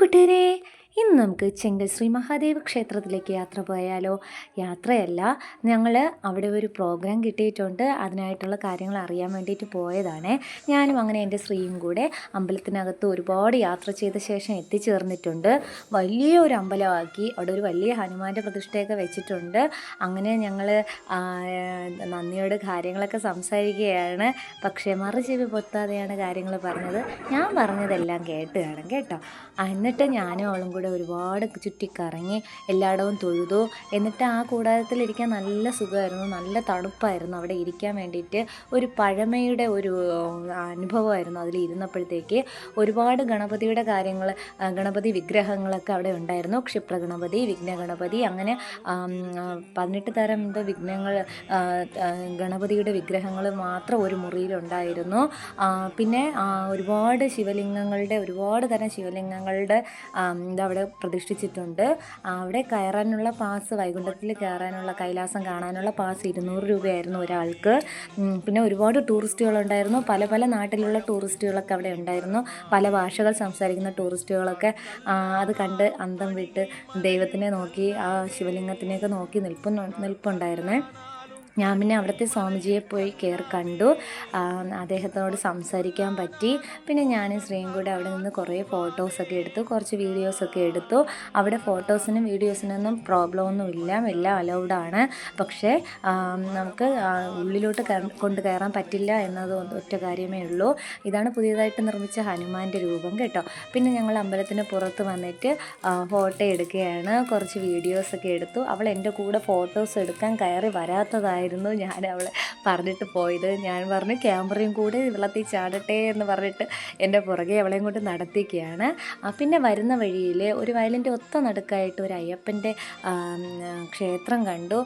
കൂട്ടുകാരെ, ഇന്ന് നമുക്ക് ചെങ്കൽ ശ്രീ മഹാദേവ ക്ഷേത്രത്തിലേക്ക് യാത്ര പോയാലോ? യാത്രയല്ല, ഞങ്ങൾ അവിടെ ഒരു പ്രോഗ്രാം കിട്ടിയിട്ടുണ്ട്. അതിനായിട്ടുള്ള കാര്യങ്ങൾ അറിയാൻ വേണ്ടിയിട്ട് പോയതാണ്. ഞാനും അങ്ങനെ എൻ്റെ ശ്രീയും കൂടെ അമ്പലത്തിനകത്ത് ഒരുപാട് യാത്ര ചെയ്ത ശേഷം എത്തിച്ചേർന്നിട്ടുണ്ട്. വലിയൊരു അമ്പലമാക്കി, അവിടെ ഒരു വലിയ ഹനുമാൻ്റെ പ്രതിഷ്ഠയൊക്കെ വെച്ചിട്ടുണ്ട്. അങ്ങനെ ഞങ്ങൾ നന്ദിയോട് കാര്യങ്ങളൊക്കെ സംസാരിക്കുകയാണ്. പക്ഷേ മറുചെവി പൊത്താതെയാണ് കാര്യങ്ങൾ പറഞ്ഞത്. ഞാൻ പറഞ്ഞതെല്ലാം കേട്ട് കാണും കേട്ടോ. എന്നിട്ട് ഞാനും അവളും കൂടെ ഒരുപാട് ചുറ്റിക്കറങ്ങി എല്ലായിടവും തൊഴുതു. എന്നിട്ട് ആ കൂടാരത്തിലിരിക്കാൻ നല്ല സുഖമായിരുന്നു, നല്ല തണുപ്പായിരുന്നു. അവിടെ ഇരിക്കാൻ വേണ്ടിയിട്ട് ഒരു പഴമയുടെ ഒരു അനുഭവമായിരുന്നു അതിലിരുന്നപ്പോഴത്തേക്ക്. ഒരുപാട് ഗണപതിയുടെ കാര്യങ്ങൾ, ഗണപതി വിഗ്രഹങ്ങളൊക്കെ അവിടെ ഉണ്ടായിരുന്നു. ക്ഷിപ്രഗണപതി, വിഘ്നഗണപതി, അങ്ങനെ 18 തരം വിഘ്നങ്ങൾ, ഗണപതിയുടെ വിഗ്രഹങ്ങൾ മാത്രം ഒരു മുറിയിലുണ്ടായിരുന്നു. പിന്നെ ഒരുപാട് ശിവലിംഗങ്ങളുടെ, ഒരുപാട് തരം ശിവലിംഗങ്ങളുടെ ഇതവിടെ പ്രതിഷ്ഠിച്ചിട്ടുണ്ട്. അവിടെ കയറാനുള്ള പാസ്, വൈകുണ്ഠത്തിൽ കയറാനുള്ള, കൈലാസം കാണാനുള്ള പാസ് 200 രൂപയായിരുന്നു ഒരാൾക്ക്. പിന്നെ ഒരുപാട് ടൂറിസ്റ്റുകളുണ്ടായിരുന്നു. പല പല നാട്ടിലുള്ള ടൂറിസ്റ്റുകളൊക്കെ അവിടെ ഉണ്ടായിരുന്നു. പല ഭാഷകൾ സംസാരിക്കുന്ന ടൂറിസ്റ്റുകളൊക്കെ. അത് കണ്ട് അന്തം വിട്ട് ദൈവത്തിനെ നോക്കി, ആ ശിവലിംഗത്തിനെയൊക്കെ നോക്കി നിൽപ്പുണ്ടായിരുന്നേ. ഞാൻ പിന്നെ അവിടുത്തെ സ്വാമിജിയെ പോയി കണ്ടു. അദ്ദേഹത്തോട് സംസാരിക്കാൻ പറ്റി. പിന്നെ ഞാനും ശ്രീയും കൂടെ അവിടെ നിന്ന് കുറേ ഫോട്ടോസൊക്കെ എടുത്തു, കുറച്ച് വീഡിയോസൊക്കെ എടുത്തു. അവിടെ ഫോട്ടോസിനും വീഡിയോസിനൊന്നും പ്രോബ്ലമൊന്നുമില്ല, എല്ലാം അലൗഡാണ്. പക്ഷേ നമുക്ക് ഉള്ളിലോട്ട് കൊണ്ട് കയറാൻ പറ്റില്ല എന്നത് ഒറ്റ കാര്യമേ ഉള്ളൂ. ഇതാണ് പുതിയതായിട്ട് നിർമ്മിച്ച ഹനുമാൻ്റെ രൂപം കേട്ടോ. പിന്നെ ഞങ്ങൾ അമ്പലത്തിന് പുറത്ത് വന്നിട്ട് ഫോട്ടോ എടുക്കുകയാണ്, കുറച്ച് വീഡിയോസൊക്കെ എടുത്തു. അവൾ എൻ്റെ കൂടെ ഫോട്ടോസ് എടുക്കാൻ കയറി വരാത്തതായിരുന്നു ഞാൻ അവളെ പറഞ്ഞിട്ട് പോയത്. ഞാൻ പറഞ്ഞു ക്യാമറയും കൂടെ വെള്ളത്തിൽ ചാടട്ടെ എന്ന് പറഞ്ഞിട്ട് എൻ്റെ പുറകെ അവളെയും കൊണ്ട് നടത്തിക്കുകയാണ്. പിന്നെ വരുന്ന വഴിയിൽ ഒരു വയലിൻ്റെ ഒത്ത നടുക്കായിട്ട് ഒരു അയ്യപ്പൻ്റെ ക്ഷേത്രം കണ്ടു.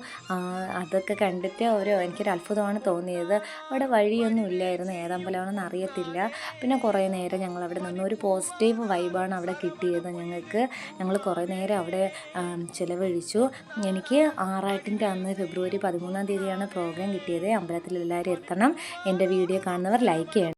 അതൊക്കെ കണ്ടിട്ട് എനിക്കൊരു അത്ഭുതമാണ് തോന്നിയത്. അവിടെ വഴിയൊന്നും ഇല്ലായിരുന്നു, ഏതമ്പലമാണെന്ന് അറിയത്തില്ല. പിന്നെ കുറേ നേരം ഞങ്ങൾ അവിടെ നിന്ന് ഒരു പോസിറ്റീവ് വൈബാണ് അവിടെ കിട്ടിയത് ഞങ്ങൾക്ക്. ഞങ്ങൾ കുറേ നേരം അവിടെ ചിലവഴിച്ചു. എനിക്ക് ആറാട്ടിൻ്റെ അന്ന് ഫെബ്രുവരി 13-ാം തീയതിയാണ് പ്രോഗ്രാം കിട്ടിയത്. അമ്പലത്തിൽ എല്ലാവരും എത്തണം. എൻ്റെ വീഡിയോ കാണുന്നവർ ലൈക്ക് ചെയ്യണം.